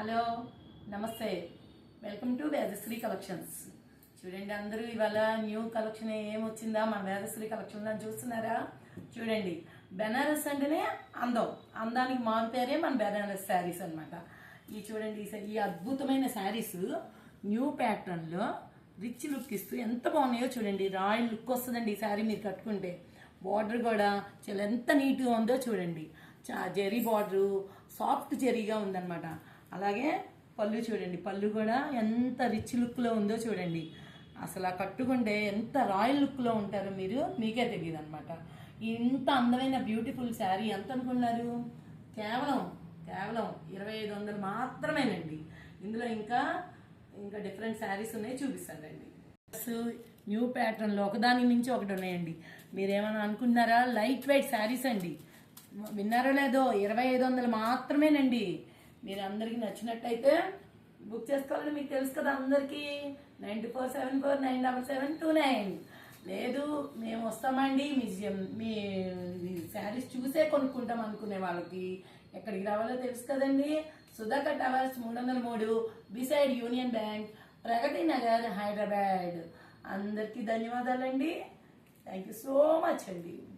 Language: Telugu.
హలో నమస్తే వెల్కమ్ టు వేదశ్రీ కలెక్షన్స్. చూడండి అందరూ ఇవాళ న్యూ కలెక్షన్ ఏమొచ్చిందా మన వేదశ్రీ కలెక్షన్ అని చూస్తున్నారా? చూడండి, బెనారస్ అంటేనే అందానికి మారు పేరే మన బెనారస్ శారీస్ అనమాట. ఈ చూడండి ఈ అద్భుతమైన శారీస్ న్యూ ప్యాటర్న్లో రిచ్ లుక్ ఇస్తూ ఎంత బాగున్నాయో చూడండి. రాయల్ లుక్ వస్తుందండి ఈ శారీ మీరు కట్టుకుంటే. బార్డర్ కూడా చాలా ఎంత నీట్గా ఉందో చూడండి. జెరీ బార్డరు సాఫ్ట్ జెరీగా ఉందన్నమాట. అలాగే పళ్ళు చూడండి, పళ్ళు కూడా ఎంత రిచ్ లుక్లో ఉందో చూడండి. అసలు ఆ కట్టుకుంటే ఎంత రాయల్ లుక్లో ఉంటారో మీకే తెలియదు అనమాట. ఇంత అందమైన బ్యూటిఫుల్ శారీ ఎంత అనుకున్నారు? కేవలం 2500 మాత్రమేనండి. ఇందులో ఇంకా డిఫరెంట్ శారీస్ ఉన్నాయి, చూపిస్తానండి. న్యూ ప్యాటర్న్లో ఒకదాని మించి ఒకటి ఉన్నాయండి. మీరేమైనా అనుకున్నారా? లైట్ వెయిట్ శారీస్ అండి. విన్నారో లేదో, 2500 మాత్రమేనండి. మీరు అందరికి నచ్చినట్టయితే బుక్ చేసుకోవాలని మీకు తెలుసు కదా అందరికీ. 9474977729. లేదు మేము వస్తామండి మీ శారీస్ చూసే కొనుక్కుంటాం అనుకునే వాళ్ళకి ఎక్కడికి రావాలో తెలుసు కదండి. Sudhakar towers 303 beside Union Bank, Pragathi Nagar, Hyderabad. అందరికీ ధన్యవాదాలండి. థ్యాంక్ యూ సో మచ్ అండి.